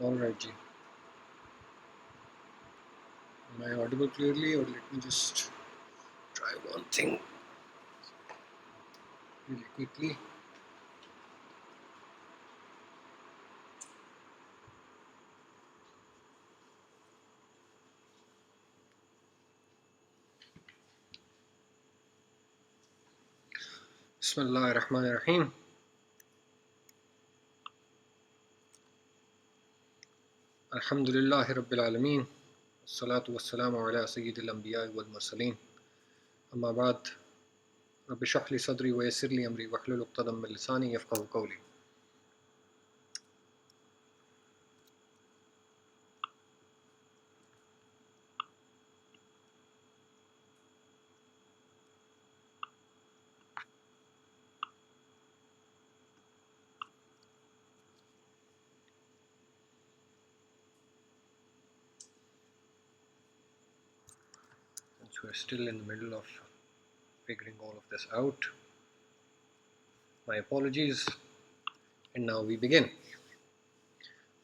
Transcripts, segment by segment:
All right, Ji. Am I audible clearly, or let me just try one thing really quickly. Bismillah ar-Rahman ar-Rahim. Alhamdulillahi Rabbil Alameen. Wassalatu wassalamu ala Sayyidil Anbiya wal Mursaleen. Amma ba'd. Rabbi shrah li sadri wa yassir li amri wahlul 'uqdatam min lisani yafqahu qawli. Since we're still in the middle of figuring all of this out, my apologies. And now we begin.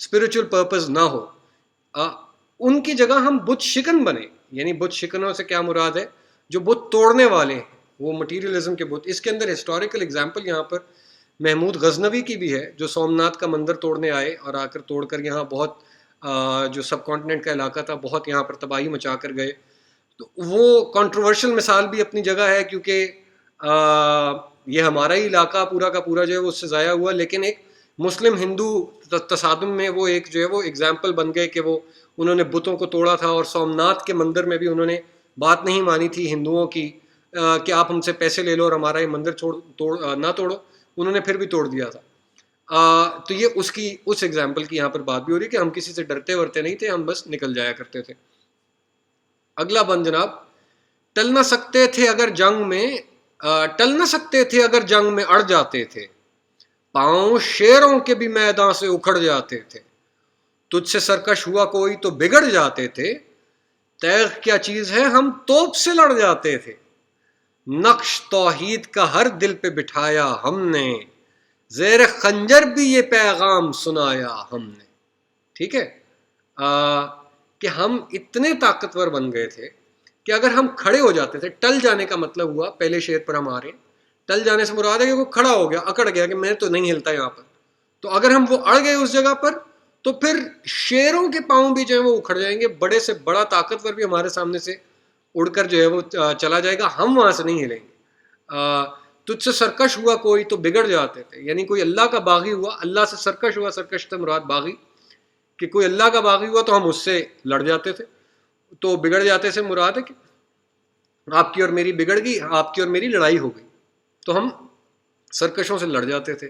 Spiritual purpose نہ ہو، ان کی جگہ ہم بت شکن بنے. یعنی بت شکنوں سے کیا مراد ہے؟ جو بت توڑنے والے ہیں، وہ مٹیریلزم کے بت. اس کے اندر ہسٹوریکل اگزامپل یہاں پر محمود غزنوی کی بھی ہے، جو سومناتھ کا مندر توڑنے آئے اور آ کر توڑ کر یہاں بہت جو سب کانٹیننٹ کا علاقہ تھا بہت یہاں پر تباہی مچا کر گئے. تو وہ کنٹروورشل مثال بھی اپنی جگہ ہے، کیونکہ یہ ہمارا ہی علاقہ پورا کا پورا جو ہے وہ اس سے ضائع ہوا، لیکن ایک مسلم ہندو تصادم میں وہ ایک جو ہے وہ اگزامپل بن گئے کہ وہ انہوں نے بتوں کو توڑا تھا. اور سومناتھ کے مندر میں بھی انہوں نے بات نہیں مانی تھی ہندوؤں کی کہ آپ ہم سے پیسے لے لو اور ہمارا یہ مندر نہ توڑو. انہوں نے پھر بھی توڑ دیا تھا. تو یہ اس ایگزامپل کی یہاں پر بات بھی ہو رہی ہے کہ ہم کسی سے ڈرتے ورتے نہیں تھے، ہم بس نکل جایا کرتے تھے. اگلا بند جناب، ٹل نہ سکتے تھے اگر جنگ میں اڑ جاتے تھے، پاؤں شیروں کے بھی میدان سے اکھڑ جاتے تھے. تجھ سے سرکش ہوا کوئی تو بگڑ جاتے تھے، تیغ کیا چیز ہے ہم توپ سے لڑ جاتے تھے. نقش توحید کا ہر دل پہ بٹھایا ہم نے، زیر خنجر بھی یہ پیغام سنایا ہم نے. ٹھیک ہے، کہ ہم اتنے طاقتور بن گئے تھے کہ اگر ہم کھڑے ہو جاتے تھے، ٹل جانے کا مطلب ہوا، پہلے شعر پر ہم آ رہے ہیں، ٹل جانے سے مراد ہے کہ وہ کھڑا ہو گیا، اکڑ گیا کہ میں تو نہیں ہلتا یہاں پر. تو اگر ہم وہ اڑ گئے اس جگہ پر تو پھر شیروں کے پاؤں بھی جو ہے وہ اکھڑ جائیں گے، بڑے سے بڑا طاقتور بھی ہمارے سامنے سے اڑ کر جو ہے وہ چلا جائے گا، ہم وہاں سے نہیں ہلیں گے. تجھ سے سرکش ہوا کوئی تو بگڑ جاتے تھے، یعنی کوئی اللہ کا باغی ہوا، اللہ سے سرکش ہوا، سرکش سے مراد باغی، کہ کوئی اللہ کا باغی ہوا تو ہم اس سے لڑ جاتے تھے. تو بگڑ جاتے سے مراد ہے کہ آپ کی اور میری بگڑ گئی، آپ کی اور میری لڑائی ہو گئی تو ہم سرکشوں سے لڑ جاتے تھے.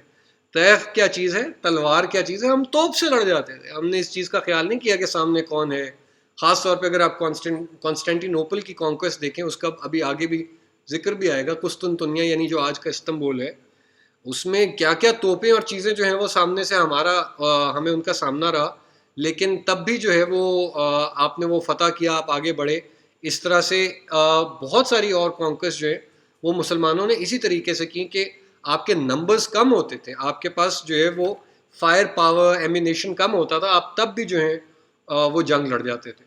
تیغ کیا چیز ہے، تلوار کیا چیز ہے، ہم توپ سے لڑ جاتے تھے. ہم نے اس چیز کا خیال نہیں کیا کہ سامنے کون ہے. خاص طور پہ اگر آپ کانسٹینٹی نوپل کی کانکویسٹ دیکھیں، اس کا ابھی آگے بھی ذکر بھی آئے گا، قسطنطنیہ یعنی جو آج کا استنبول ہے، اس میں کیا کیا توپیں اور چیزیں جو ہیں وہ سامنے سے ہمیں ان کا سامنا رہا، لیکن تب بھی جو ہے وہ آپ نے وہ فتح کیا، آپ آگے بڑھے. اس طرح سے بہت ساری اور کانکویسٹ جو ہے وہ مسلمانوں نے اسی طریقے سے کی کہ آپ کے نمبرز کم ہوتے تھے، آپ کے پاس جو ہے وہ فائر پاور ایمینیشن کم ہوتا تھا، آپ تب بھی جو ہے وہ جنگ لڑ جاتے تھے.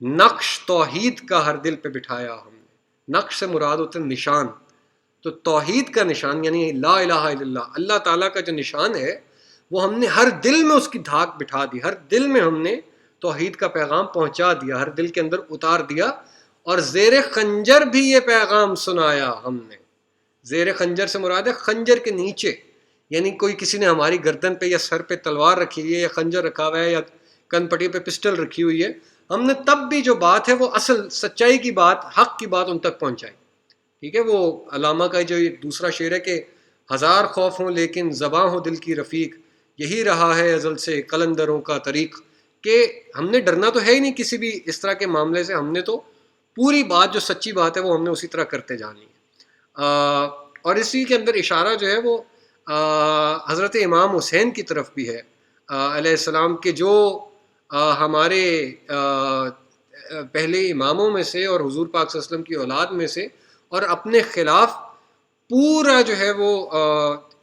نقش توحید کا ہر دل پہ بٹھایا ہم نے. نقش سے مراد ہوتے ہیں نشان. تو توحید کا نشان یعنی لا الہ الا اللہ، اللہ تعالیٰ کا جو نشان ہے وہ ہم نے ہر دل میں اس کی دھاک بٹھا دی. ہر دل میں ہم نے توحید کا پیغام پہنچا دیا، ہر دل کے اندر اتار دیا. اور زیر خنجر بھی یہ پیغام سنایا ہم نے. زیر خنجر سے مراد ہے خنجر کے نیچے، یعنی کوئی کسی نے ہماری گردن پہ یا سر پہ تلوار رکھی ہوئی ہے یا خنجر رکھا ہوا ہے یا کن پٹی پہ پسٹل رکھی ہوئی ہے، ہم نے تب بھی جو بات ہے وہ اصل سچائی کی بات، حق کی بات ان تک پہنچائی. ٹھیک ہے، وہ علامہ کا جو دوسرا شعر ہے کہ ہزار خوف ہوں لیکن زباں ہو دل کی رفیق، یہی رہا ہے ازل سے قلندروں کا طریق. کہ ہم نے ڈرنا تو ہے ہی نہیں کسی بھی اس طرح کے معاملے سے، ہم نے تو پوری بات جو سچی بات ہے وہ ہم نے اسی طرح کرتے جانی ہے. اور اسی کے اندر اشارہ جو ہے وہ حضرت امام حسین کی طرف بھی ہے علیہ السلام کے، جو ہمارے پہلے اماموں میں سے اور حضور پاک صلی اللہ علیہ وسلم کی اولاد میں سے، اور اپنے خلاف پورا جو ہے وہ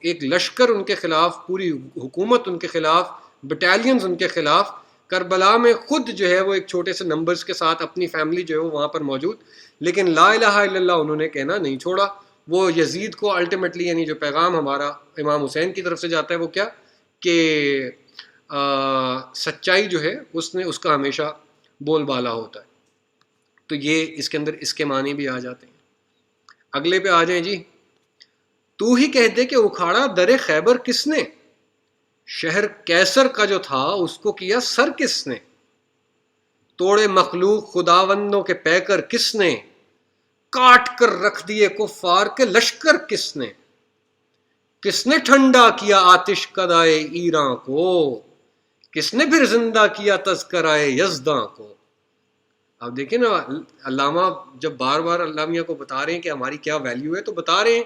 ایک لشکر ان کے خلاف، پوری حکومت ان کے خلاف، بٹالینز ان کے خلاف، کربلا میں خود جو ہے وہ ایک چھوٹے سے نمبرز کے ساتھ اپنی فیملی جو ہے وہ وہاں پر موجود، لیکن لا الہ الا اللہ انہوں نے کہنا نہیں چھوڑا. وہ یزید کو الٹیمیٹلی، یعنی جو پیغام ہمارا امام حسین کی طرف سے جاتا ہے وہ کیا کہ سچائی جو ہے اس کا ہمیشہ بول بالا ہوتا ہے. تو یہ اس کے اندر اس کے معنی بھی آ جاتے ہیں. اگلے پہ آ جائیں جی. تو ہی کہہ دے کہ اکھاڑا در خیبر کس نے، شہر کیسر کا جو تھا اس کو کیا سر کس نے، توڑے مخلوق خداوندوں کے پیکر کس نے، کاٹ کر رکھ دیے کفار کے لشکر کس نے ٹھنڈا کیا آتش کدائے ایراں کو، کس نے پھر زندہ کیا تذکرائے یزداں کو. اب دیکھیں نا، علامہ جب بار بار علامیہ کو بتا رہے ہیں کہ ہماری کیا ویلیو ہے، تو بتا رہے ہیں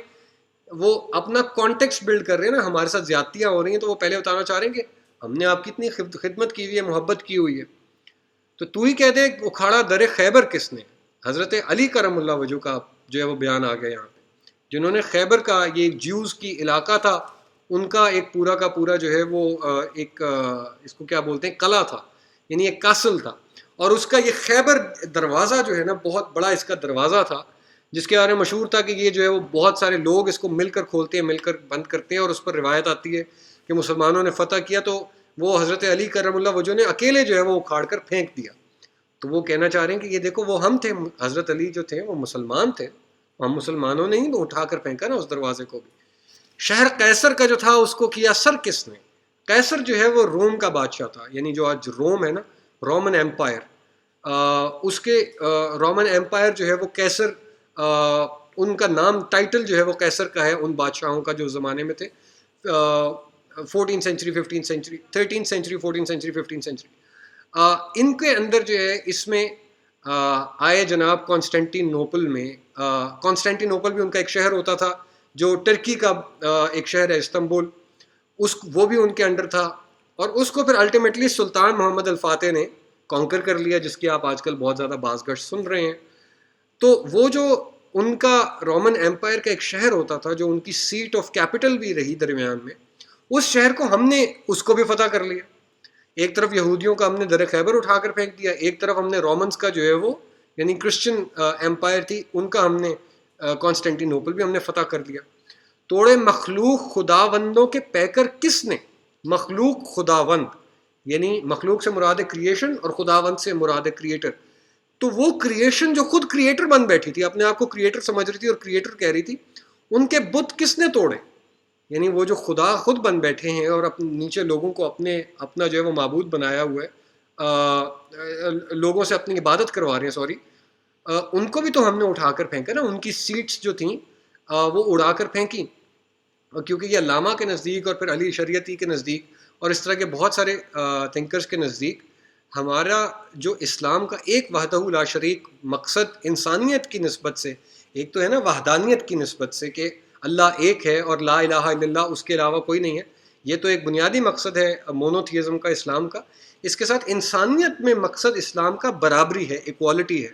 وہ اپنا کانٹیکسٹ بلڈ کر رہے ہیں نا. ہمارے ساتھ زیادتیاں ہو رہی ہیں تو وہ پہلے بتانا چاہ رہے ہیں کہ ہم نے آپ کی اتنی خدمت کی ہوئی ہے، محبت کی ہوئی ہے. تو ہی کہتے اکھاڑا در خیبر کس نے، حضرت علی کرم اللہ وجہ کا جو ہے وہ بیان آ گیا یہاں پہ، جنہوں نے خیبر کا، یہ جیوز کی علاقہ تھا، ان کا ایک پورا کا پورا جو ہے وہ ایک اس کو کیا بولتے ہیں قلعہ تھا، یعنی ایک کاسل تھا، اور اس کا یہ خیبر دروازہ جو ہے نا بہت بڑا اس کا دروازہ تھا، جس کے بارے میں مشہور تھا کہ یہ جو ہے وہ بہت سارے لوگ اس کو مل کر کھولتے ہیں، مل کر بند کرتے ہیں، اور اس پر روایت آتی ہے کہ مسلمانوں نے فتح کیا تو وہ حضرت علی کرم اللہ وجہ نے اکیلے جو ہے وہ اکھاڑ کر پھینک دیا. تو وہ کہنا چاہ رہے ہیں کہ یہ دیکھو وہ ہم تھے، حضرت علی جو تھے وہ مسلمان تھے، ہم مسلمانوں نے ہی اٹھا کر پھینکا نا اس دروازے کو بھی. شہر قیصر کا جو تھا اس کو کیا سر کس نے؟ قیصر جو ہے وہ روم کا بادشاہ تھا، یعنی جو آج روم ہے نا، رومن ایمپائر، اس کے رومن ایمپائر جو ہے وہ قیصر، ان کا نام ٹائٹل جو ہے وہ قیصر کا ہے ان بادشاہوں کا جو زمانے میں تھے، 14 century 15 century 13 century 14 century 15 century. ان کے اندر جو ہے اس میں آئے جناب کانسٹینٹی نوپل میں. کانسٹینٹی نوپل بھی ان کا ایک شہر ہوتا تھا جو ٹرکی کا ایک شہر ہے استنبول، وہ بھی ان کے انڈر تھا، اور اس کو پھر الٹیمیٹلی سلطان محمد الفاتح نے کانکر کر لیا، جس کی آپ آج کل بہت زیادہ باز گشت سن رہے ہیں. تو وہ جو ان کا رومن ایمپائر کا ایک شہر ہوتا تھا جو ان کی سیٹ آف کیپٹل بھی رہی درمیان میں، اس شہر کو ہم نے اس کو بھی فتح کر لیا. ایک طرف یہودیوں کا ہم نے در خیبر اٹھا کر پھینک دیا، ایک طرف ہم نے رومنس کا جو ہے وہ یعنی کرسچن ایمپائر تھی ان کا ہم نے کانسٹینٹی نوپل بھی ہم نے فتح کر لیا. توڑے مخلوق خداوندوں کے پیکر کس نے؟ مخلوق خداوند، یعنی مخلوق سے مراد کریشن اور خداوند سے مراد کریٹر. تو وہ کریشن جو خود کریٹر بن بیٹھی تھی، اپنے آپ کو کریٹر سمجھ رہی تھی اور کریٹر کہہ رہی تھی، ان کے بت کس نے توڑے؟ یعنی وہ جو خدا خود بن بیٹھے ہیں اور اپنے نیچے لوگوں کو اپنا جو ہے وہ معبود بنایا ہوا ہے، لوگوں سے اپنی عبادت کروا رہے ہیں، ان کو بھی تو ہم نے اٹھا کر پھینکا نا. ان کی سیٹس جو تھیں وہ اڑا کر پھینکی، کیونکہ یہ علامہ کے نزدیک اور پھر علی شریعتی کے نزدیک اور اس طرح کے بہت سارے تھنکرز کے نزدیک ہمارا جو اسلام کا ایک وحدہ لا شریک مقصد انسانیت کی نسبت سے، ایک تو ہے نا وحدانیت کی نسبت سے کہ اللہ ایک ہے اور لا الہ الا اللہ، اس کے علاوہ کوئی نہیں ہے، یہ تو ایک بنیادی مقصد ہے مونوتھیزم کا، اسلام کا. اس کے ساتھ انسانیت میں مقصد اسلام کا برابری ہے، ایکوالٹی ہے،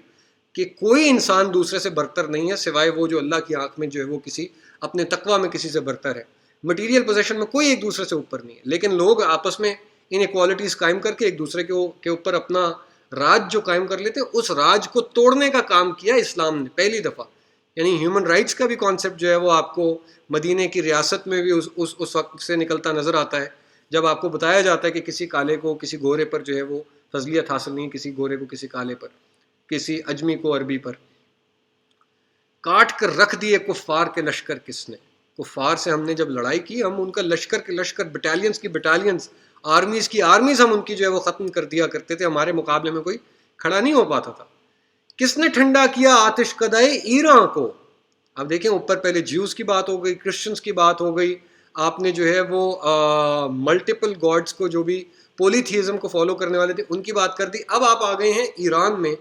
کہ کوئی انسان دوسرے سے برتر نہیں ہے سوائے وہ جو اللہ کی آنکھ میں جو ہے وہ کسی اپنے تقوی میں کسی سے برتر ہے. مٹیریل پوزیشن میں کوئی ایک دوسرے سے اوپر نہیں ہے، لیکن لوگ آپس میں ان ایکوالٹیز قائم کر کے ایک دوسرے کے اوپر اپنا راج جو قائم کر لیتے ہیں، اس راج کو توڑنے کا کام کیا اسلام نے پہلی دفعہ. یعنی ہیومن رائٹس کا بھی کانسیپٹ جو ہے وہ آپ کو مدینے کی ریاست میں بھی اس وقت سے نکلتا نظر آتا ہے، جب آپ کو بتایا جاتا ہے کہ کسی کالے کو کسی گورے پر جو ہے وہ فضلیت حاصل نہیں، کسی گورے کو کسی کالے پر، کسی اجمی کو عربی پر. کاٹ کر رکھ دیے کفار کے لشکر کس نے؟ کفار سے ہم نے جب لڑائی کی، ہم ان کا لشکر کے لشکر، بٹالینز کی بٹالینز، آرمیز کی آرمیز ہم ان کی جو ہے وہ ختم کر دیا کرتے تھے، ہمارے مقابلے میں کوئی کھڑا نہیں ہو پاتا تھا. کس نے ٹھنڈا کیا آتش کدائے ایران کو؟ اب دیکھیں اوپر پہلے جیوز کی بات ہو گئی، کرسچنز کی بات ہو گئی، آپ نے جو ہے وہ ملٹیپل گاڈز کو، جو بھی پولیتھیزم کو فالو کرنے والے تھے، ان کی بات کر دی. اب آپ آ گئے ہیں ایران میں،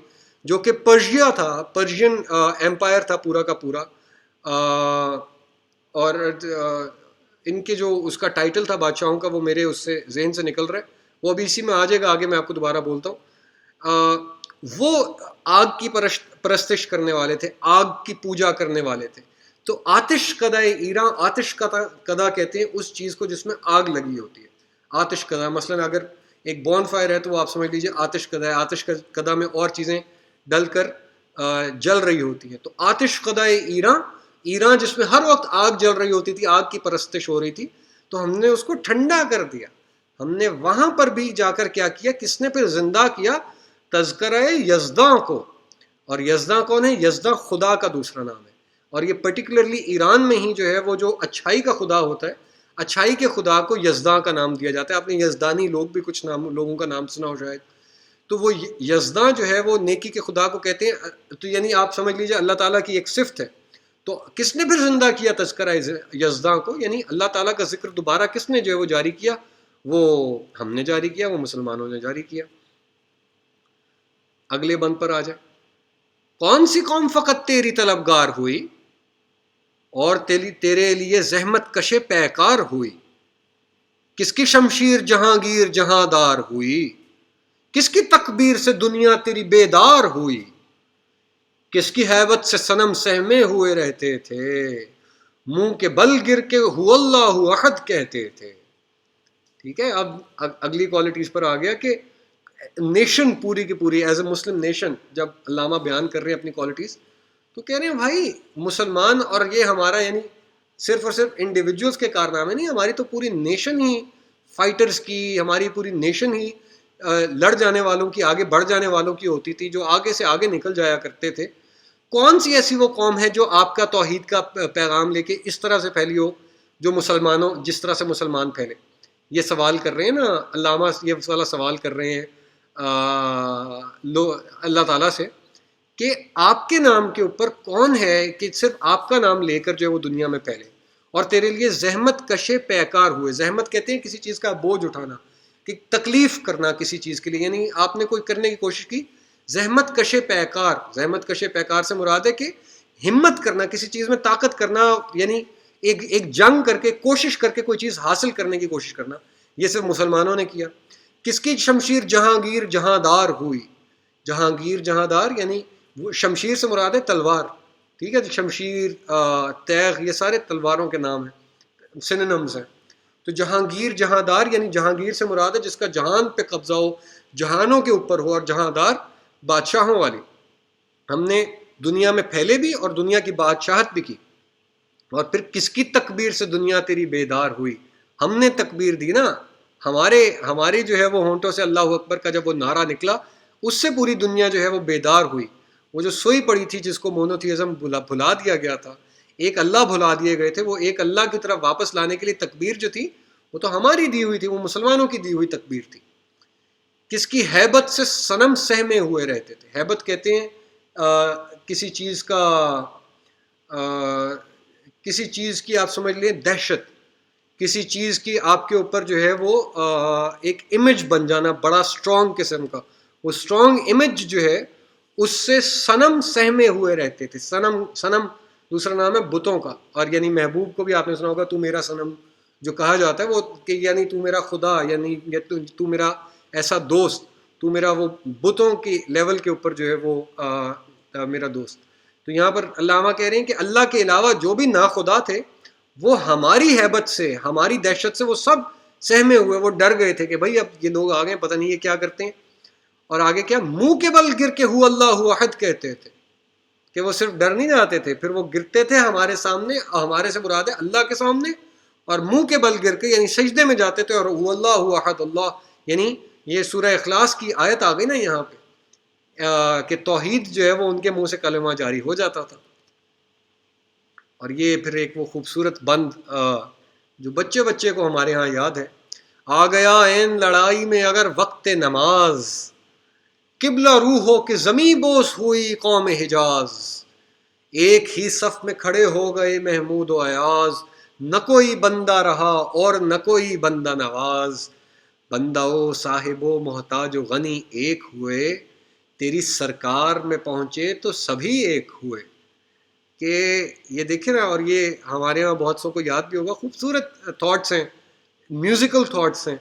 جو کہ پرشیا تھا، پرشین ایمپائر تھا پورا کا پورا، اور ان کے جو اس کا ٹائٹل تھا بادشاہوں کا وہ میرے اس سے ذہن سے نکل رہا ہے، وہ ابھی اسی میں آ جائے گا، آگے میں آپ کو دوبارہ بولتا ہوں. وہ آگ کی پرستش کرنے والے تھے، آگ کی پوجا کرنے والے تھے. تو آتش کدائے ایران، آتش کدا کہتے ہیں اس چیز کو جس میں آگ لگی ہوتی ہے. آتش کدا مثلا اگر ایک بون فائر ہے تو وہ آپ سمجھ لیجیے آتش کدا ہے. آتش کدا میں اور چیزیں ڈل کر جل رہی ہوتی ہیں. تو آتش کدائے ایران، ایران جس میں ہر وقت آگ جل رہی ہوتی تھی، آگ کی پرستش ہو رہی تھی، تو ہم نے اس کو ٹھنڈا کر دیا. ہم نے وہاں پر بھی جا کر کیا کیا؟ کس نے پھر زندہ کیا؟ تذکرہ یزداں کو. اور یزداں کون ہے؟ یزداں خدا کا دوسرا نام ہے، اور یہ پرٹیکولرلی ایران میں ہی جو ہے وہ جو اچھائی کا خدا ہوتا ہے، اچھائی کے خدا کو یزداں کا نام دیا جاتا ہے. آپ نے یزدانی لوگ بھی کچھ لوگوں کا نام سنا ہو شاید. تو وہ یزداں جو ہے وہ نیکی کے خدا کو کہتے ہیں. تو یعنی آپ سمجھ لیجیے اللہ تعالیٰ کی ایک صفت ہے. تو کس نے پھر زندہ کیا تذکرہ یزداں کو؟ یعنی اللہ تعالیٰ کا ذکر دوبارہ کس نے جو ہے وہ جاری کیا؟ وہ ہم نے جاری کیا، وہ مسلمانوں نے جاری کیا. اگلے بند پر آ جائے. کون سی قوم فقط تیری طلبگار ہوئی اور تیرے لیے زحمت کشے پیکار ہوئی؟ کس کی شمشیر جہانگیر جہاں دار ہوئی؟ کس کی تکبیر سے دنیا تیری بیدار ہوئی؟ کس کی ہیبت سے صنم سہمے ہوئے رہتے تھے؟ منہ کے بل گر کے هو اللہ احد کہتے تھے. ٹھیک ہے. اب اگلی کوالٹیز پر آ گیا کہ نیشن پوری کی پوری ایز اے مسلم نیشن جب علامہ بیان کر رہے ہیں اپنی کوالٹیز تو کہہ رہے ہیں بھائی مسلمان اور یہ ہمارا یعنی صرف اور صرف انڈیویجولس کے کارنامے نہیں, ہماری تو پوری نیشن ہی فائٹرز کی, ہماری پوری نیشن ہی لڑ جانے والوں کی, آگے بڑھ جانے والوں کی ہوتی تھی, جو آگے سے آگے نکل جایا کرتے تھے. کون سی ایسی وہ قوم ہے جو آپ کا توحید کا پیغام لے کے اس طرح سے پھیلی ہو جو مسلمانوں جس طرح سے مسلمان پھیلے؟ یہ سوال کر رہے ہیں نا علامہ, یہ والا سوال کر رہے ہیں اللہ تعالیٰ سے کہ آپ کے نام کے اوپر کون ہے کہ صرف آپ کا نام لے کر جو ہے وہ دنیا میں پھیلے اور تیرے لیے زحمت کشے پیکار ہوئے. زحمت کہتے ہیں کسی چیز کا بوجھ اٹھانا, کہ تکلیف کرنا کسی چیز کے لیے, یعنی آپ نے کوئی کرنے کی کوشش کی. زحمت کشے پیکار, زحمت کشے پیکار سے مراد ہے کہ ہمت کرنا, کسی چیز میں طاقت کرنا, یعنی ایک جنگ کر کے کوشش کر کے کوئی چیز حاصل کرنے کی کوشش کرنا. یہ صرف مسلمانوں نے کیا. کس کی شمشیر جہانگیر جہاندار ہوئی. جہانگیر جہاندار یعنی وہ شمشیر سے مراد ہے تلوار. ٹھیک ہے, شمشیر, تیغ, یہ سارے تلواروں کے نام ہیں, سینونمز ہیں. تو جہانگیر جہاندار یعنی جہانگیر سے مراد ہے جس کا جہان پہ قبضہ ہو, جہانوں کے اوپر ہو, اور جہاندار بادشاہوں والی. ہم نے دنیا میں پھیلے بھی اور دنیا کی بادشاہت بھی کی. اور پھر کس کی تکبیر سے دنیا تیری بیدار ہوئی. ہم نے تکبیر دی نا, ہماری جو ہے وہ ہونٹوں سے اللہ اکبر کا جب وہ نعرہ نکلا اس سے پوری دنیا جو ہے وہ بیدار ہوئی. وہ جو سوئی پڑی تھی جس کو مونوتھیزم بھلا دیا گیا تھا, ایک اللہ بھلا دیے گئے تھے, وہ ایک اللہ کی طرف واپس لانے کے لیے تکبیر جو تھی وہ تو ہماری دی ہوئی تھی, وہ مسلمانوں کی دی ہوئی تکبیر تھی. کس کی ہیبت سے صنم سہمے ہوئے رہتے تھے. ہیبت کہتے ہیں کسی چیز کا, کسی چیز کی آپ سمجھ لیں دہشت, کسی چیز کی آپ کے اوپر جو ہے وہ ایک امیج بن جانا بڑا اسٹرانگ قسم کا. وہ اسٹرانگ امیج جو ہے اس سے صنم سہمے ہوئے رہتے تھے. صنم دوسرا نام ہے بتوں کا, اور یعنی محبوب کو بھی آپ نے سنا ہوگا تو میرا صنم جو کہا جاتا ہے, وہ کہ یعنی تو میرا خدا, یعنی تو میرا ایسا دوست, تو میرا وہ بتوں کی لیول کے اوپر جو ہے وہ میرا دوست. تو یہاں پر علامہ کہہ رہے ہیں کہ اللہ کے علاوہ جو بھی ناخدا تھے وہ ہماری ہیبت سے, ہماری دہشت سے وہ سب سہمے ہوئے, وہ ڈر گئے تھے کہ بھائی اب یہ لوگ آگے پتہ نہیں یہ کیا کرتے ہیں. اور آگے کیا, منہ کے بل گر کے ہو اللہ احد کہتے تھے, کہ وہ صرف ڈر نہیں جاتے تھے, پھر وہ گرتے تھے ہمارے سامنے, ہمارے سے مراد ہے اللہ کے سامنے, اور منہ کے بل گر کے یعنی سجدے میں جاتے تھے, اور هو اللہ احد اللہ, یعنی یہ سورہ اخلاص کی آیت آ گئی نا یہاں پہ کہ توحید جو ہے وہ ان کے منہ سے کلمہ جاری ہو جاتا تھا. اور یہ پھر ایک وہ خوبصورت بند جو بچے بچے کو ہمارے ہاں یاد ہے, آ گیا این لڑائی میں اگر وقت نماز, قبلہ روح ہو کہ زمیں بوس ہوئی قوم حجاز, ایک ہی صف میں کھڑے ہو گئے محمود و ایاز, نہ کوئی بندہ رہا اور نہ کوئی بندہ نواز, بندہ و صاحب و محتاج و غنی ایک ہوئے, تیری سرکار میں پہنچے تو سبھی ایک ہوئے. کہ یہ دیکھیں نا, اور یہ ہمارے یہاں بہت سو کو یاد بھی ہوگا, خوبصورت تھاٹس ہیں, میوزیکل تھاٹس ہیں,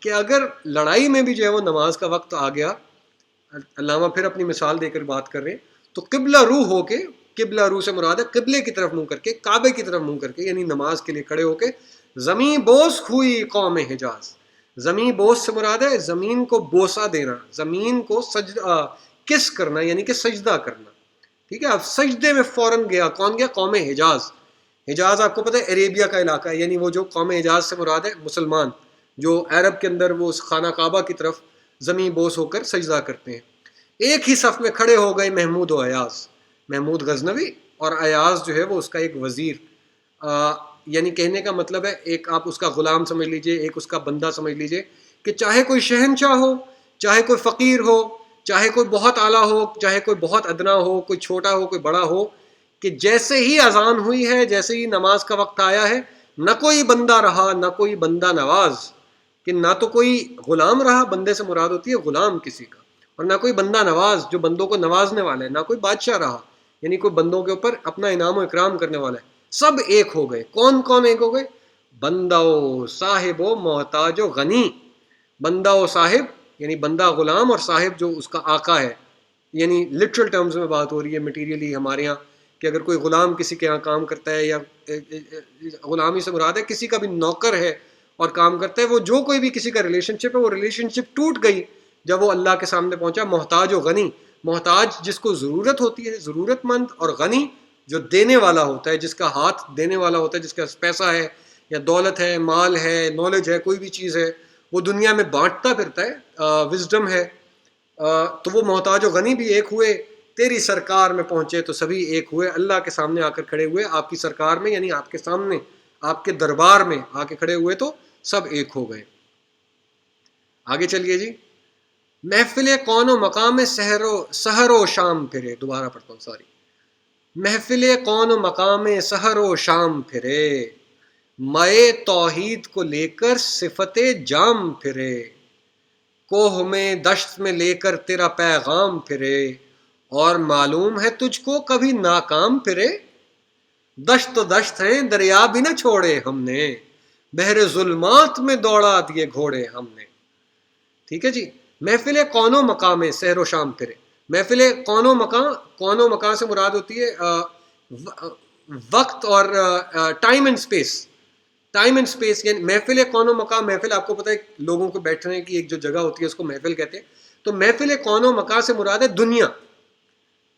کہ اگر لڑائی میں بھی جو ہے وہ نماز کا وقت آ گیا, علامہ پھر اپنی مثال دے کر بات کر رہے ہیں, تو قبلہ روح ہو کے, قبلہ روح سے مراد ہے قبلے کی طرف منہ کر کے, کعبے کی طرف منہ کر کے, یعنی نماز کے لیے کھڑے ہو کے, زمین بوس ہوئی قوم حجاز. زمین بوس سے مراد ہے زمین کو بوسہ دینا, زمین کو کس کرنا, یعنی کہ سجدہ کرنا. ٹھیک ہے, اب سجدے میں فوراً گیا, کون گیا؟ قوم حجاز. حجاز آپ کو پتہ ہے عربیہ کا علاقہ ہے, یعنی وہ جو قوم حجاز سے مراد ہے مسلمان جو عرب کے اندر وہ خانہ کعبہ کی طرف زمین بوس ہو کر سجدہ کرتے ہیں. ایک ہی صف میں کھڑے ہو گئے محمود و ایاز, محمود غزنوی اور ایاز جو ہے وہ اس کا ایک وزیر, یعنی کہنے کا مطلب ہے ایک آپ اس کا غلام سمجھ لیجئے, ایک اس کا بندہ سمجھ لیجئے, کہ چاہے کوئی شہنشاہ ہو, چاہے کوئی فقیر ہو, چاہے کوئی بہت اعلیٰ ہو, چاہے کوئی بہت ادنا ہو, کوئی چھوٹا ہو, کوئی بڑا ہو, کہ جیسے ہی اذان ہوئی ہے, جیسے ہی نماز کا وقت آیا ہے, نہ کوئی بندہ رہا نہ کوئی بندہ نواز, کہ نہ تو کوئی غلام رہا, بندے سے مراد ہوتی ہے غلام کسی کا, اور نہ کوئی بندہ نواز جو بندوں کو نوازنے والا ہے, نہ کوئی بادشاہ رہا, یعنی کوئی بندوں کے اوپر اپنا انعام و اکرام کرنے والا ہے. سب ایک ہو گئے. کون کون ایک ہو گئے؟ بندہ و صاحب و محتاج و غنی. بندہ و صاحب یعنی بندہ غلام, اور صاحب جو اس کا آقا ہے, یعنی لٹرل ٹرمز میں بات ہو رہی ہے, مٹیریلی ہمارے ہاں کہ اگر کوئی غلام کسی کے یہاں کام کرتا ہے، یا غلامی سے مراد ہے کسی کا بھی نوکر ہے اور کام کرتا ہے، وہ جو کوئی بھی کسی کا ریلیشن شپ ہے، وہ ریلیشن شپ ٹوٹ گئی جب وہ اللہ کے سامنے پہنچا. محتاج و غنی، محتاج جس کو ضرورت ہوتی ہے، ضرورت مند، اور غنی جو دینے والا ہوتا ہے، جس کا ہاتھ دینے والا ہوتا ہے، جس کا پیسہ ہے یا دولت ہے، مال ہے، نالج ہے، کوئی بھی چیز ہے، وہ دنیا میں بانٹتا پھرتا ہے، وزڈم ہے. تو وہ محتاج و غنی بھی ایک ہوئے. تیری سرکار میں پہنچے تو سبھی ایک ہوئے، اللہ کے سامنے آ کر کھڑے ہوئے، آپ کی سرکار میں، یعنی آپ کے سامنے، آپ کے دربار میں آ کے کھڑے ہوئے تو سب ایک ہو گئے. آگے چلیے جی. محفل کون و مقام سحر و شام پھرے. دوبارہ پڑھتا ہوں، سوری. محفل کون و مقام سحر و شام پھرے، مئے توحید کو لے کر صفت جام پھرے. کوہ میں دشت میں لے کر تیرا پیغام پھرے، اور معلوم ہے تجھ کو کبھی ناکام پھرے. دشت تو دشت ہیں، دریا بھی نہ چھوڑے ہم نے، بحر ظلمات میں دوڑا دیے گھوڑے ہم نے. ٹھیک ہے جی. محفل کون و مقام سحر و شام پھرے. محفل کون و مکان سے مراد ہوتی ہے وقت اور time and space. Time and space, یعنی محفل کون و مقام، محفل آپ کو پتہ ہے لوگوں کو بیٹھنے کی ایک جو جگہ ہوتی ہے اس کو محفل کہتے ہیں. تو محفل کون و مکان سے مراد ہے دنیا.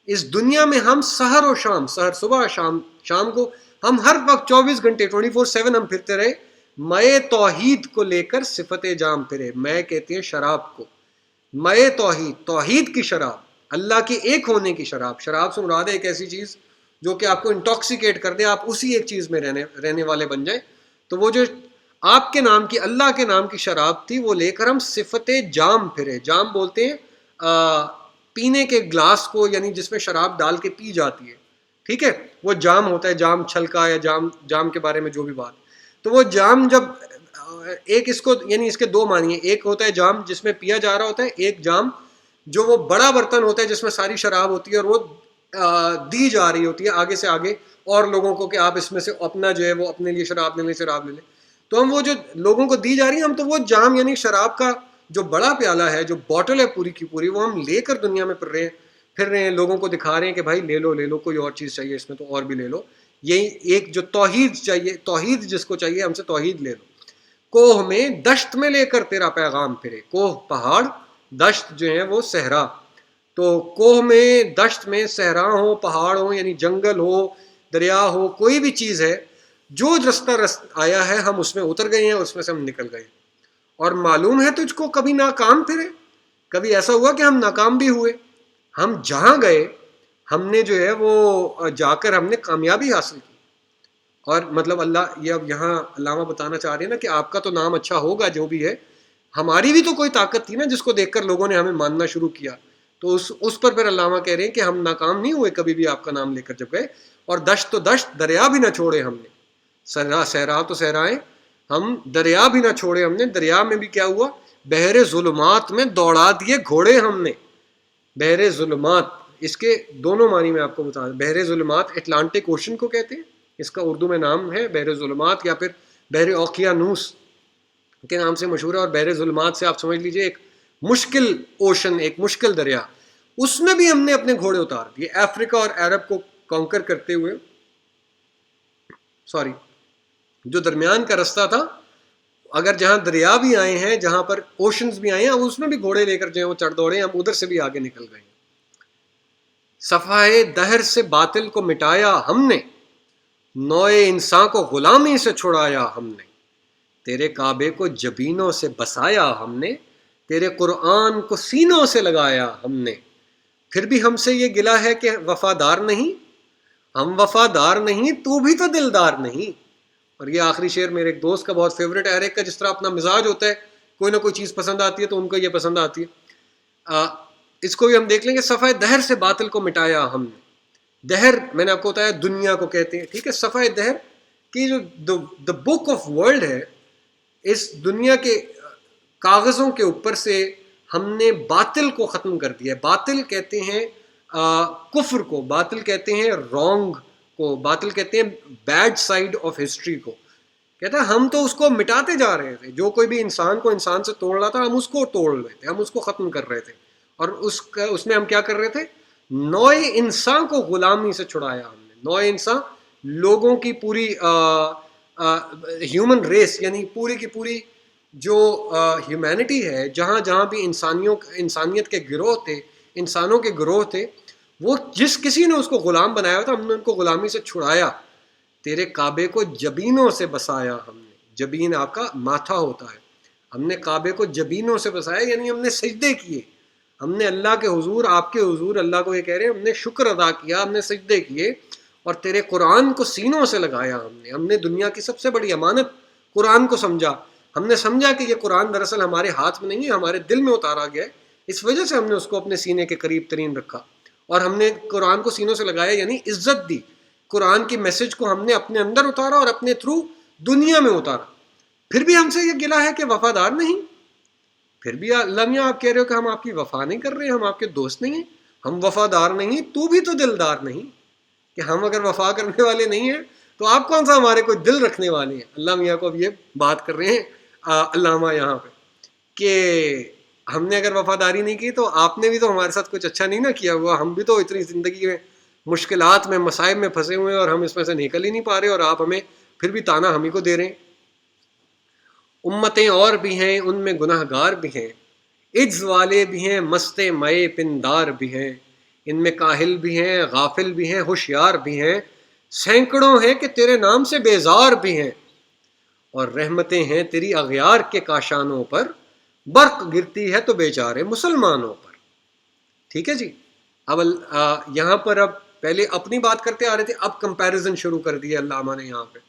اس دنیا میں ہم سحر و شام، سحر صبح، شام کو، ہم ہر وقت 24 گھنٹے 24/7 ہم پھرتے رہے. مئے توحید کو لے کر صفت جام پھرے. مئے کہتے ہیں شراب کو. مئے توحید، توحید کی شراب، اللہ کے ایک ہونے کی شراب. شراب سے مراد ہے ایک ایسی چیز جو کہ آپ کو انٹاکسیکیٹ کر دے، آپ اسی ایک چیز میں رہنے والے بن جائیں. تو وہ جو آپ کے نام کی، اللہ کے نام کی شراب تھی، وہ لے کر ہم صفت جام پھرے. جام بولتے ہیں پینے کے گلاس کو، یعنی جس میں شراب ڈال کے پی جاتی ہے. ٹھیک ہے، وہ جام ہوتا ہے، جام چھلکا یا جام کے بارے میں جو بھی بات. تو وہ جام جب ایک اس کو، یعنی اس کے دو معنی ہیں. ایک ہوتا ہے جام جس میں پیا جا رہا ہوتا ہے، ایک جام جو وہ بڑا برتن ہوتا ہے جس میں ساری شراب ہوتی ہے اور وہ دی جا رہی ہوتی ہے آگے سے آگے اور لوگوں کو کہ آپ اس میں سے اپنا جو ہے وہ اپنے لیے شراب لے لیں. تو ہم وہ جو لوگوں کو دی جا رہی ہیں، ہم تو وہ جام یعنی شراب کا جو بڑا پیالہ ہے، جو بوٹل ہے پوری کی پوری، وہ ہم لے کر دنیا میں پھر رہے ہیں، لوگوں کو دکھا رہے ہیں کہ بھائی لے لو، کوئی اور چیز چاہیے اس میں تو اور بھی لے لو. یہی ایک جو توحید چاہیے، توحید جس کو چاہیے ہم سے توحید لے لو. کوہ میں دشت میں لے کر تیرا پیغام پھرے. کوہ پہاڑ، دشت جو ہے وہ صحرا. تو کوہ میں، دشت میں، صحرا ہو، پہاڑ ہو، یعنی جنگل ہو، دریا ہو، کوئی بھی چیز ہے، جو رستہ آیا ہے ہم اس میں اتر گئے ہیں، اس میں سے ہم نکل گئے. اور معلوم ہے تجھ کو کبھی ناکام پھرے. کبھی ایسا ہوا کہ ہم ناکام بھی ہوئے. ہم جہاں گئے، ہم نے جو ہے وہ جا کر ہم نے کامیابی حاصل کی. اور مطلب اللہ یہ اب یہاں علامہ بتانا چاہ رہے ہیں نا کہ آپ کا تو نام اچھا ہوگا جو بھی ہے، ہماری بھی تو کوئی طاقت تھی نا جس کو دیکھ کر لوگوں نے ہمیں ماننا شروع کیا. تو اس پر پھر علامہ کہہ رہے ہیں کہ ہم ناکام نہیں ہوئے کبھی بھی آپ کا نام لے کر جب گئے. اور دشت تو دشت، دریا بھی نہ چھوڑے ہم نے. صحرا تو صحرائیں، ہم دریا بھی نہ چھوڑے ہم نے. دریا میں بھی کیا ہوا؟ بحر ظلمات میں دوڑا دیے گھوڑے ہم نے. بحر ظلمات، اس کے دونوں معنی میں آپ کو بتا دیں. بحر ظلمات اٹلانٹک اوشن کو کہتے ہیں، اس کا اردو میں نام ہے بحر ظلمات، یا پھر بحر اوقیانوس کے نام سے مشہور ہے. اور بحر ظلمات سے آپ سمجھ لیجئے ایک مشکل اوشن، ایک مشکل دریا. اس میں بھی ہم نے اپنے گھوڑے اتار دیے. افریقہ اور عرب کو کانکر کرتے ہوئے، جو درمیان کا رستہ تھا، اگر جہاں دریا بھی آئے ہیں، جہاں پر اوشنز بھی آئے ہیں، اس میں بھی گھوڑے لے کر جو ہے وہ چڑھ دوڑے، ہم ادھر سے بھی آگے نکل گئے. صفحہ دہر سے باطل کو مٹایا ہم نے، نوئے انسان کو غلامی سے چھڑایا ہم نے. تیرے کعبے کو جبینوں سے بسایا ہم نے، تیرے قرآن کو سینوں سے لگایا ہم نے. پھر بھی ہم سے یہ گلہ ہے کہ وفادار نہیں. ہم وفادار نہیں، تو بھی تو دلدار نہیں. اور یہ آخری شعر میرے ایک دوست کا بہت فیوریٹ ہے. ہر ایک کا جس طرح اپنا مزاج ہوتا ہے، کوئی نہ کوئی چیز پسند آتی ہے تو ان کو یہ پسند آتی ہے. اس کو بھی ہم دیکھ لیں گے. صفحہ دہر سے باطل کو مٹایا ہم نے. دہر میں نے آپ کو بتایا دنیا کو کہتے ہیں. ٹھیک ہے، صفحہ دہر کی جو دا بک آف ورلڈ ہے، اس دنیا کے کاغذوں کے اوپر سے ہم نے باطل کو ختم کر دیا. باطل کہتے ہیں کفر کو، باطل کہتے ہیں رانگ کو، باطل کہتے ہیں بیڈ سائڈ آف ہسٹری کو. کہتا ہے ہم تو اس کو مٹاتے جا رہے تھے. جو کوئی بھی انسان کو انسان سے توڑ رہا تھا، ہم اس کو توڑ رہے تھے، ہم اس کو ختم کر رہے تھے. اور اس میں ہم کیا کر رہے تھے؟ نوئے انسان کو غلامی سے چھڑایا ہم نے. نوع انسان لوگوں کی پوری ہیومن ریس یعنی پوری کی پوری جو ہیومینٹی ہے، جہاں جہاں بھی انسانیت کے گروہ تھے، انسانوں کے گروہ تھے، وہ جس کسی نے اس کو غلام بنایا تھا، ہم نے ان کو غلامی سے چھڑایا. تیرے کعبے کو جبینوں سے بسایا ہم نے. جبین آپ کا ماتھا ہوتا ہے. ہم نے کعبے کو جبینوں سے بسایا، یعنی ہم نے سجدے کیے. ہم نے اللہ کے حضور، آپ کے حضور، اللہ کو یہ کہہ رہے ہیں، ہم نے شکر ادا کیا، ہم نے سجدے کیے اور تیرے قرآن کو سینوں سے لگایا. ہم نے دنیا کی سب سے بڑی امانت قرآن کو سمجھا. ہم نے سمجھا کہ یہ قرآن دراصل ہمارے ہاتھ میں نہیں ہے، ہمارے دل میں اتارا گیا ہے. اس وجہ سے ہم نے اس کو اپنے سینے کے قریب ترین رکھا اور ہم نے قرآن کو سینوں سے لگایا، یعنی عزت دی. قرآن کی میسج کو ہم نے اپنے اندر اتارا اور اپنے تھرو دنیا میں اتارا. پھر بھی ہم سے یہ گلہ ہے کہ وفادار نہیں. پھر بھی اللہ میاں آپ کہہ رہے ہو کہ ہم آپ کی وفا نہیں کر رہے، ہم آپ کے دوست نہیں ہیں، ہم وفادار نہیں. تو بھی تو دلدار نہیں کہ ہم اگر وفا کرنے والے نہیں ہیں تو آپ کون سا ہمارے کوئی دل رکھنے والے ہیں. اللہ میاں کو اب یہ بات کر رہے ہیں علامہ یہاں پہ کہ ہم نے اگر وفاداری نہیں کی تو آپ نے بھی تو ہمارے ساتھ کچھ اچھا نہیں نہ کیا ہوا. ہم بھی تو اتنی زندگی میں مشکلات میں، مصائب میں پھنسے ہوئے ہیں اور ہم اس میں سے نکل ہی نہیں پا رہے، اور آپ ہمیں پھر بھی تانا ہم ہی کو دے رہے ہیں. امتیں اور بھی ہیں، ان میں گناہ گار بھی ہیں، عجز والے بھی ہیں، مست مئے پندار بھی ہیں، ان میں کاہل بھی ہیں، غافل بھی ہیں، ہوشیار بھی ہیں، سینکڑوں ہیں کہ تیرے نام سے بیزار بھی ہیں، اور رحمتیں ہیں تیری اغیار کے کاشانوں پر، برق گرتی ہے تو بیچارے مسلمانوں پر. ٹھیک ہے جی. اب یہاں پر اب پہلے اپنی بات کرتے آ رہے تھے، اب کمپیریزن شروع کر دیا علامہ نے. یہاں پہ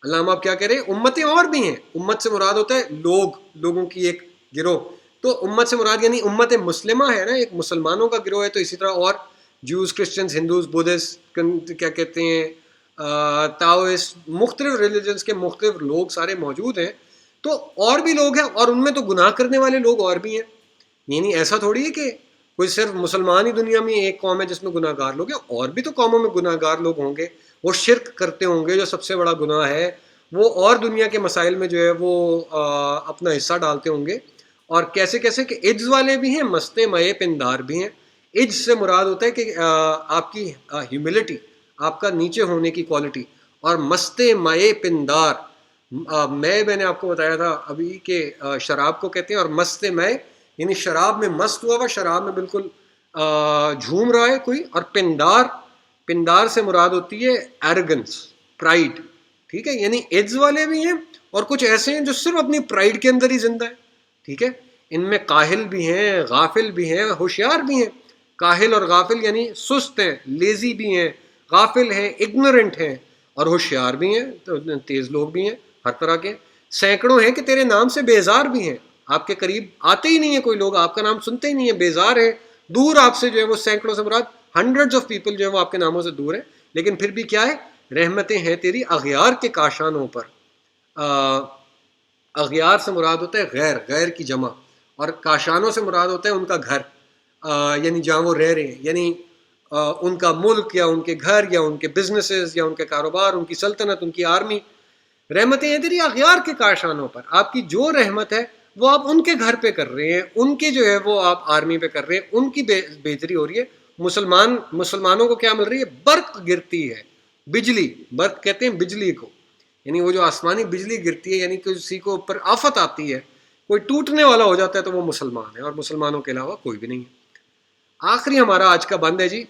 علامہ آپ کیا کہہ رہے ہیں؟ امتیں اور بھی ہیں. امت سے مراد ہوتا ہے لوگوں کی ایک گروہ. تو امت سے مراد یعنی امت مسلمہ ہے نا، ایک مسلمانوں کا گروہ ہے. تو اسی طرح اور جوز، کرسچنز، ہندوز، بدھسٹ، کیا کہتے ہیں، تاؤسٹ، مختلف ریلیجنس کے مختلف لوگ سارے موجود ہیں. تو اور بھی لوگ ہیں، اور ان میں تو گناہ کرنے والے لوگ اور بھی ہیں. یعنی ایسا تھوڑی ہے کہ کوئی صرف مسلمان ہی دنیا میں ایک قوم ہے جس میں گناہ گار لوگ ہیں، اور بھی تو قوموں میں گناہ گار لوگ ہوں گے. وہ شرک کرتے ہوں گے جو سب سے بڑا گناہ ہے، وہ اور دنیا کے مسائل میں جو ہے وہ اپنا حصہ ڈالتے ہوں گے. اور کیسے کیسے کہ عجز والے بھی ہیں، مست مئے پندار بھی ہیں. عجز سے مراد ہوتا ہے کہ آپ کی ہیوملٹی، آپ کا نیچے ہونے کی کوالٹی. اور مست مئے پندار، میں نے آپ کو بتایا تھا ابھی کہ شراب کو کہتے ہیں، اور مست مئے یعنی شراب میں مست ہوا ہوا، شراب میں بالکل جھوم رہا ہے کوئی. اور پندار سے مراد ہوتی ہے ایروگنس، پرائیڈ. ٹھیک ہے، یعنی عجز والے بھی ہیں اور کچھ ایسے ہیں جو صرف اپنی پرائیڈ کے اندر ہی زندہ ہے. ٹھیک ہے، ان میں کاہل بھی ہیں، غافل بھی ہیں، ہوشیار بھی ہیں. کاہل اور غافل یعنی سست ہیں، لیزی بھی ہیں، غافل ہیں، اگنورنٹ ہیں، اور ہوشیار بھی ہیں، تیز لوگ بھی ہیں ہر طرح کے. سینکڑوں ہیں کہ تیرے نام سے بیزار بھی ہیں. آپ کے قریب آتے ہی نہیں ہے کوئی لوگ، آپ کا نام سنتے ہی نہیں ہے، بیزار ہیں، دور آپ سے جو ہے وہ سینکڑوں سے مراد ہنڈریڈز آف پیپل جو ہے وہ آپ کے ناموں سے دور ہیں. لیکن پھر بھی کیا ہے؟ رحمتیں ہیں تیری اغیار کے کاشانوں پر. اغیار سے مراد ہوتا ہے غیر کی جمع، اور کاشانوں سے مراد ہوتا ہے ان کا گھر، یعنی جہاں وہ رہ رہے ہیں، یعنی ان کا ملک یا ان کے گھر یا ان کے بزنسز یا ان کے کاروبار، ان کی سلطنت، ان کی آرمی. رحمتیں ہیں تیری اغیار کے کاشانوں پر. آپ کی جو رحمت ہے وہ آپ ان کے گھر پہ کر رہے ہیں، ان کے جو ہے وہ آپ آرمی پہ کر رہے ہیں، ان کی بہتری ہو رہی ہے. مسلمانوں کو کیا مل رہی ہے؟ برق گرتی ہے، بجلی. برق کہتے ہیں بجلی کو، یعنی وہ جو آسمانی بجلی گرتی ہے، یعنی کسی کو اوپر آفت آتی ہے، کوئی ٹوٹنے والا ہو جاتا ہے تو وہ مسلمان ہے، اور مسلمانوں کے علاوہ کوئی بھی نہیں ہے. آخری ہمارا آج کا بند ہے جی.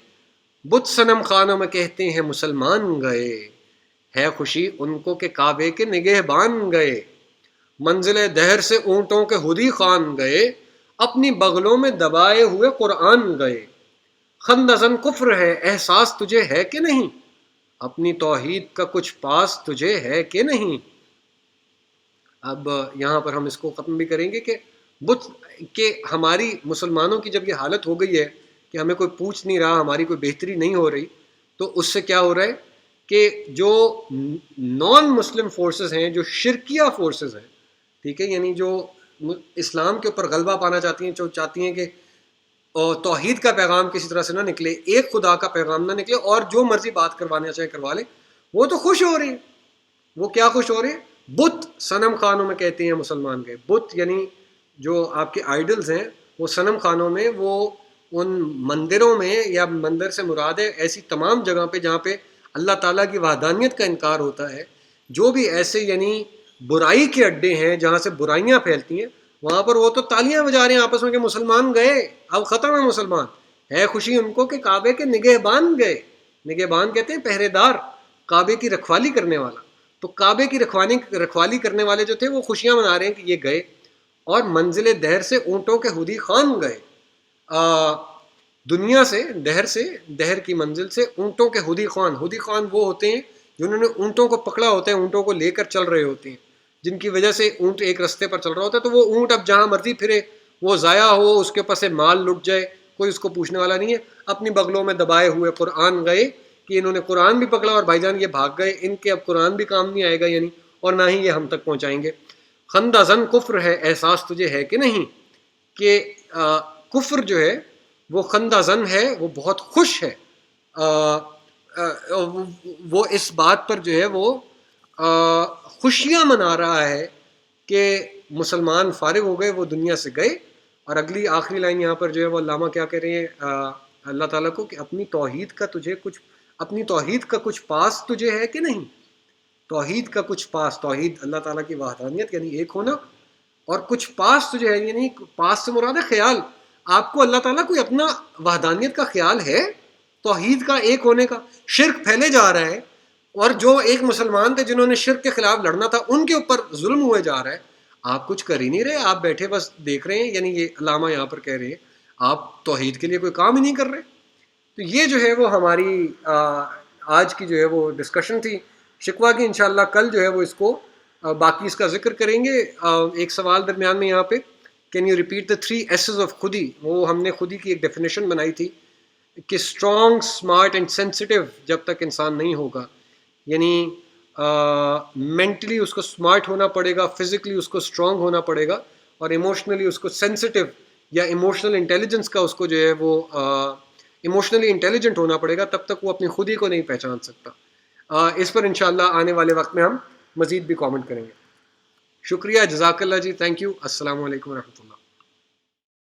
بت صنم خانوں میں کہتے ہیں مسلمان گئے، ہے خوشی ان کو کہ کعبے کے نگہبان گئے. منزل دہر سے اونٹوں کے ہدی خان گئے، اپنی بغلوں میں دبائے ہوئے قرآن گئے. خندزن کفر ہے احساس تجھے ہے کہ نہیں، اپنی توحید کا کچھ پاس تجھے ہے کہ نہیں. اب یہاں پر ہم اس کو ختم بھی کریں گے کہ ہماری مسلمانوں کی جب یہ حالت ہو گئی ہے کہ ہمیں کوئی پوچھ نہیں رہا، ہماری کوئی بہتری نہیں ہو رہی، تو اس سے کیا ہو رہا ہے کہ جو نان مسلم فورسز ہیں، جو شرکیہ فورسز ہیں، ٹھیک ہے، یعنی جو اسلام کے اوپر غلبہ پانا چاہتی ہیں، جو چاہتی ہیں کہ توحید کا پیغام کسی طرح سے نہ نکلے، ایک خدا کا پیغام نہ نکلے، اور جو مرضی بات کروانا چاہے کروا لے، وہ تو خوش ہو رہے ہیں. وہ کیا خوش ہو رہے ہیں؟ بت صنم خانوں میں کہتے ہیں مسلمان گئے. بت یعنی جو آپ کے آئیڈلز ہیں، وہ صنم خانوں میں، وہ ان مندروں میں، یا مندر سے مراد ہے ایسی تمام جگہ پہ جہاں پہ اللہ تعالیٰ کی وحدانیت کا انکار ہوتا ہے. جو بھی ایسے یعنی برائی کے اڈے ہیں جہاں سے برائیاں پھیلتی ہیں وہاں پر وہ تو تالیاں بجا رہے ہیں آپس میں کہ مسلمان گئے، اب ختم ہے مسلمان. ہے خوشی ان کو کہ کعبے کے نگہبان گئے. نگہبان کہتے ہیں پہرے دار، کعبے کی رکھوالی کرنے والا. تو کعبے کی رکھوالی کرنے والے جو تھے وہ خوشیاں منا رہے ہیں کہ یہ گئے. اور منزل دہر سے اونٹوں کے ہودی خان گئے. دنیا سے دہر کی منزل سے اونٹوں کے ہودی خان وہ ہوتے ہیں جنہوں نے اونٹوں کو پکڑا ہوتا ہے، اونٹوں کو لے کر چل رہے ہوتے ہیں، جن کی وجہ سے اونٹ ایک رستے پر چل رہا ہوتا ہے تو وہ اونٹ اب جہاں مرضی پھرے، وہ ضائع ہو، اس کے اوپر سے مال لٹ جائے، کوئی اس کو پوچھنے والا نہیں ہے. اپنی بغلوں میں دبائے ہوئے قرآن گئے کہ انہوں نے قرآن بھی پکڑا اور بھائی جان یہ بھاگ گئے، ان کے اب قرآن بھی کام نہیں آئے گا یعنی، اور نہ ہی یہ ہم تک پہنچائیں گے. خندہ زن کفر ہے، احساس تجھے ہے کہ نہیں کہ کفر جو ہے وہ خندہ زن ہے، وہ بہت خوش ہے. وہ اس بات پر جو ہے وہ خوشیاں منا رہا ہے کہ مسلمان فارغ ہو گئے، وہ دنیا سے گئے. اور اگلی آخری لائن یہاں پر جو ہے وہ علامہ کیا کہہ رہے ہیں اللہ تعالیٰ کو کہ اپنی توحید کا کچھ پاس تجھے ہے کہ نہیں. توحید کا کچھ پاس، توحید اللہ تعالیٰ کی وحدانیت یعنی ایک ہونا، اور کچھ پاس تجھے ہے یعنی پاس سے مراد ہے خیال. آپ کو اللہ تعالیٰ کوئی اپنا وحدانیت کا خیال ہے، توحید کا ایک ہونے کا. شرک پھیلے جا رہا ہے اور جو ایک مسلمان تھے جنہوں نے شرک کے خلاف لڑنا تھا ان کے اوپر ظلم ہوئے جا رہا ہے. آپ کچھ کر ہی نہیں رہے، آپ بیٹھے بس دیکھ رہے ہیں. یعنی یہ علامہ یہاں پر کہہ رہے ہیں آپ توحید کے لیے کوئی کام ہی نہیں کر رہے. تو یہ جو ہے وہ ہماری آج کی جو ہے وہ ڈسکشن تھی شکوہ کی. انشاءاللہ کل جو ہے وہ اس کو باقی اس کا ذکر کریں گے. ایک سوال درمیان میں یہاں پہ، can you repeat the 3 assays of خودی. وہ ہم نے خودی کی ایک ڈیفینیشن بنائی تھی کہ اسٹرانگ، اسمارٹ اینڈ سینسٹیو جب تک انسان نہیں ہوگا، یعنی مینٹلی اس کو اسمارٹ ہونا پڑے گا، فزیکلی اس کو اسٹرانگ ہونا پڑے گا، اور ایموشنلی اس کو سینسٹیو یا ایموشنل انٹیلیجنس کا اس کو جو ہے وہ ایموشنلی انٹیلیجنٹ ہونا پڑے گا، تب تک وہ اپنی خودی کو نہیں پہچان سکتا. اس پر انشاءاللہ آنے والے وقت میں ہم مزید بھی کامنٹ کریں گے. شکریہ، جزاک اللہ جی، تھینک یو. السلام علیکم ورحمۃ اللہ.